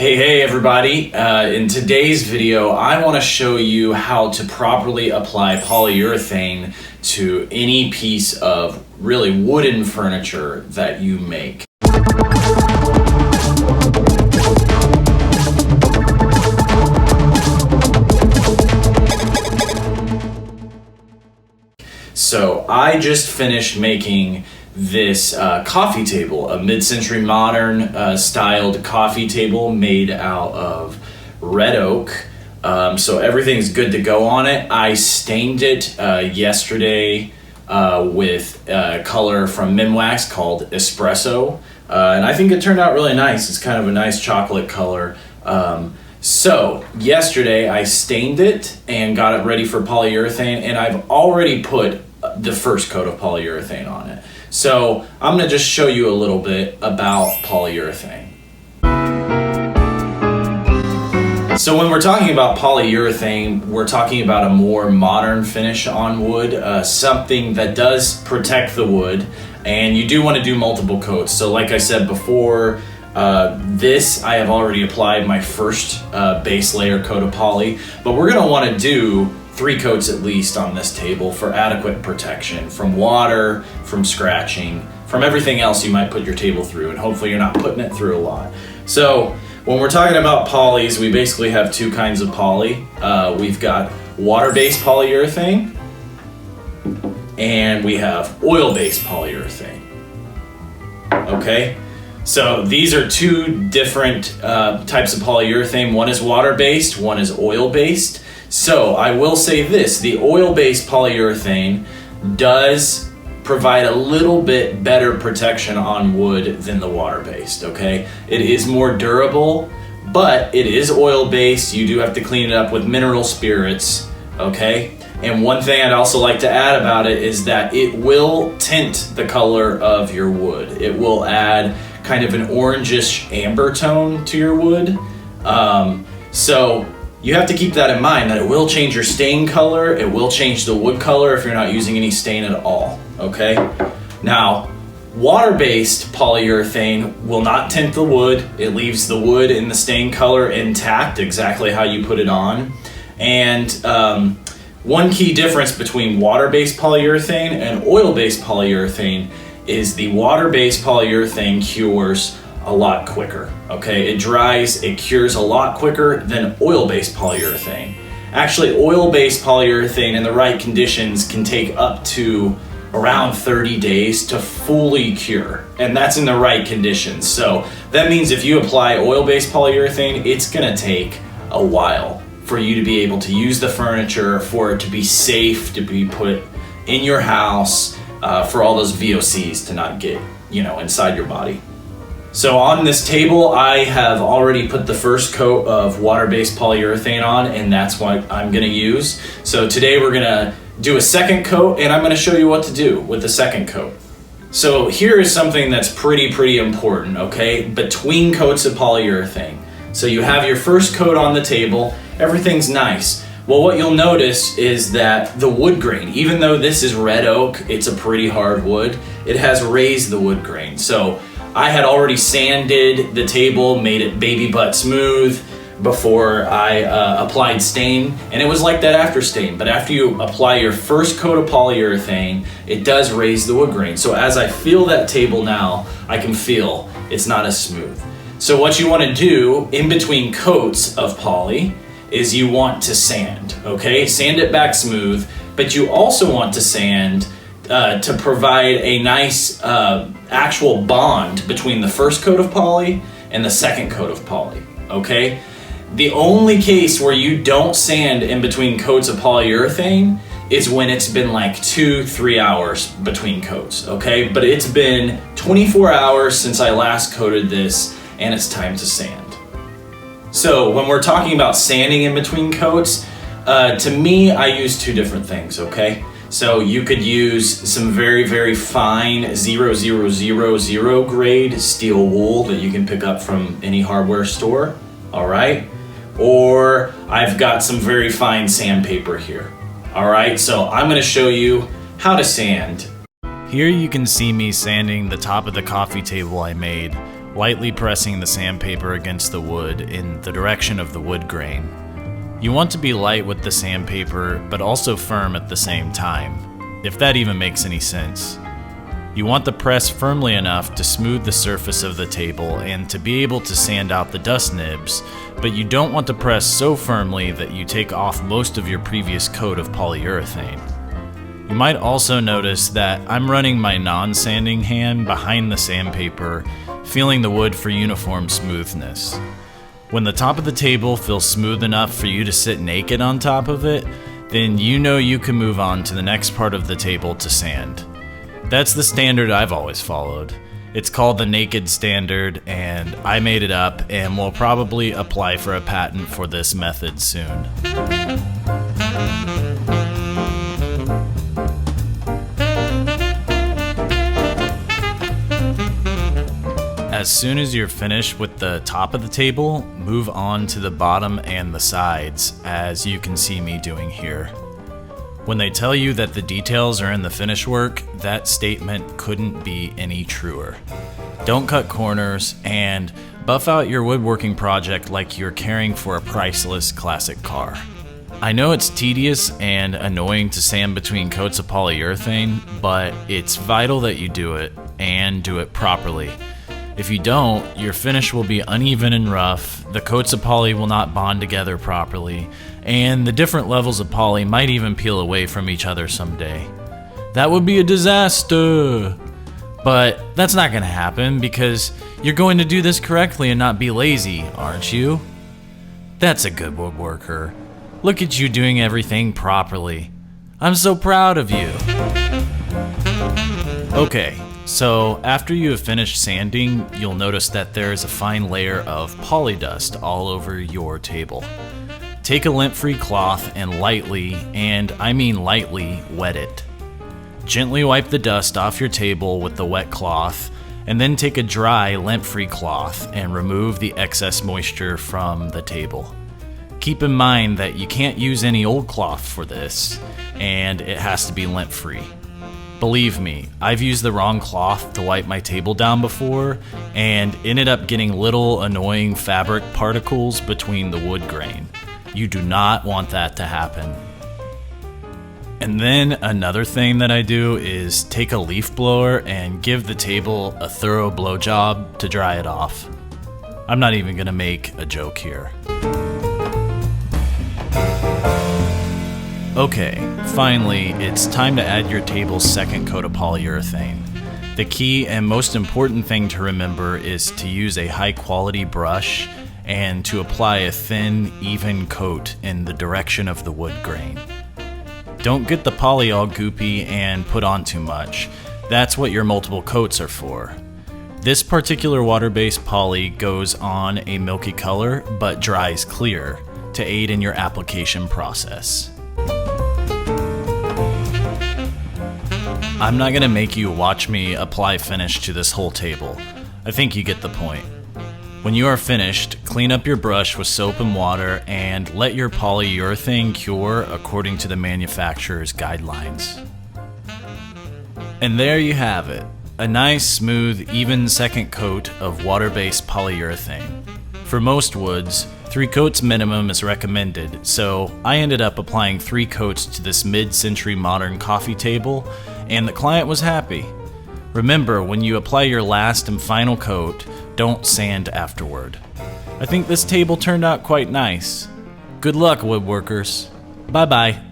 Hey everybody, in today's video I want to show you how to properly apply polyurethane to any piece of really wooden furniture that you make. So I just finished making this coffee table, a mid-century modern styled coffee table made out of red oak. So everything's good to go on it. I stained it yesterday with color from Minwax called Espresso, and I think it turned out really nice. It's kind of a nice chocolate color. So yesterday I stained it and got it ready for polyurethane, and I've already put the first coat of polyurethane on it. So I'm going to just show you a little bit about polyurethane. So when we're talking about polyurethane, we're talking about a more modern finish on wood, something that does protect the wood, and you do want to do multiple coats. So like I said before, this I have already applied my first base layer coat of poly, but we're going to want to do 3 coats at least on this table for adequate protection from water, from scratching, from everything else you might put your table through, and hopefully you're not putting it through a lot. So when we're talking about polys, we basically have 2 kinds of poly. We've got water-based polyurethane, and we have oil-based polyurethane. Okay? So these are 2 different types of polyurethane. One is water-based, one is oil-based. So I will say this, the oil-based polyurethane does provide a little bit better protection on wood than the water-based, okay? It is more durable, but it is oil-based. You do have to clean it up with mineral spirits, okay? And one thing I'd also like to add about it is that it will tint the color of your wood. It will add kind of an orangish amber tone to your wood. So you have to keep that in mind, that it will change your stain color, it will change the wood color if you're not using any stain at all, okay? Now, water-based polyurethane will not tint the wood. It leaves the wood and the stain color intact, exactly how you put it on. And one key difference between water-based polyurethane and oil-based polyurethane is the water-based polyurethane cures a lot quicker, okay? It dries, it cures a lot quicker than oil-based polyurethane. Actually, oil-based polyurethane in the right conditions can take up to around 30 days to fully cure, and that's in the right conditions. So that means if you apply oil-based polyurethane, it's gonna take a while for you to be able to use the furniture, for it to be safe to be put in your house, for all those VOCs to not get, inside your body. So on this table, I have already put the first coat of water-based polyurethane on, and that's what I'm gonna use. So today we're gonna do a second coat, and I'm gonna show you what to do with the second coat. So here is something that's pretty important, okay? Between coats of polyurethane. So you have your first coat on the table, everything's nice. Well, what you'll notice is that the wood grain, even though this is red oak, it's a pretty hard wood, it has raised the wood grain. So I had already sanded the table, made it baby butt smooth before I applied stain, and it was like that after stain. But after you apply your first coat of polyurethane, it does raise the wood grain. So as I feel that table now, I can feel it's not as smooth. So what you want to do in between coats of poly is you want to sand, okay? Sand it back smooth, but you also want to sand to provide a nice actual bond between the first coat of poly and the second coat of poly, okay? The only case where you don't sand in between coats of polyurethane is when it's been like 2-3 hours between coats, okay? But it's been 24 hours since I last coated this, and it's time to sand. So when we're talking about sanding in between coats, to me, I use 2 different things, okay? So you could use some very fine 0000 grade steel wool that you can pick up from any hardware store, all right? Or I've got some very fine sandpaper here, all right? So I'm gonna show you how to sand. Here you can see me sanding the top of the coffee table I made lightly pressing the sandpaper against the wood in the direction of the wood grain. You want to be light with the sandpaper, but also firm at the same time, if that even makes any sense. You want the press firmly enough to smooth the surface of the table and to be able to sand out the dust nibs, but you don't want to press so firmly that you take off most of your previous coat of polyurethane. You might also notice that I'm running my non-sanding hand behind the sandpaper, feeling the wood for uniform smoothness. When the top of the table feels smooth enough for you to sit naked on top of it, then you know you can move on to the next part of the table to sand. That's the standard I've always followed. It's called the naked standard, and I made it up and will probably apply for a patent for this method soon. As soon as you're finished with the top of the table, move on to the bottom and the sides, as you can see me doing here. When they tell you that the details are in the finish work, that statement couldn't be any truer. Don't cut corners, and buff out your woodworking project like you're caring for a priceless classic car. I know it's tedious and annoying to sand between coats of polyurethane, but it's vital that you do it, and do it properly. If you don't, your finish will be uneven and rough, the coats of poly will not bond together properly, and the different levels of poly might even peel away from each other someday. That would be a disaster! But that's not going to happen because you're going to do this correctly and not be lazy, aren't you? That's a good woodworker. Look at you doing everything properly. I'm so proud of you. Okay. So after you have finished sanding, you'll notice that there is a fine layer of poly dust all over your table. Take a lint-free cloth and lightly, and I mean lightly, wet it. Gently wipe the dust off your table with the wet cloth, and then take a dry lint-free cloth and remove the excess moisture from the table. Keep in mind that you can't use any old cloth for this, and it has to be lint-free. Believe me, I've used the wrong cloth to wipe my table down before and ended up getting little annoying fabric particles between the wood grain. You do not want that to happen. And then another thing that I do is take a leaf blower and give the table a thorough blowjob to dry it off. I'm not even gonna make a joke here. Okay, finally, it's time to add your table's second coat of polyurethane. The key and most important thing to remember is to use a high-quality brush and to apply a thin, even coat in the direction of the wood grain. Don't get the poly all goopy and put on too much. That's what your multiple coats are for. This particular water-based poly goes on a milky color but dries clear to aid in your application process. I'm not going to make you watch me apply finish to this whole table. I think you get the point. When you are finished, clean up your brush with soap and water and let your polyurethane cure according to the manufacturer's guidelines. And there you have it. A nice, smooth, even second coat of water-based polyurethane. For most woods, 3 coats minimum is recommended, so I ended up applying 3 coats to this mid-century modern coffee table, and the client was happy. Remember, when you apply your last and final coat, don't sand afterward. I think this table turned out quite nice. Good luck, woodworkers. Bye-bye.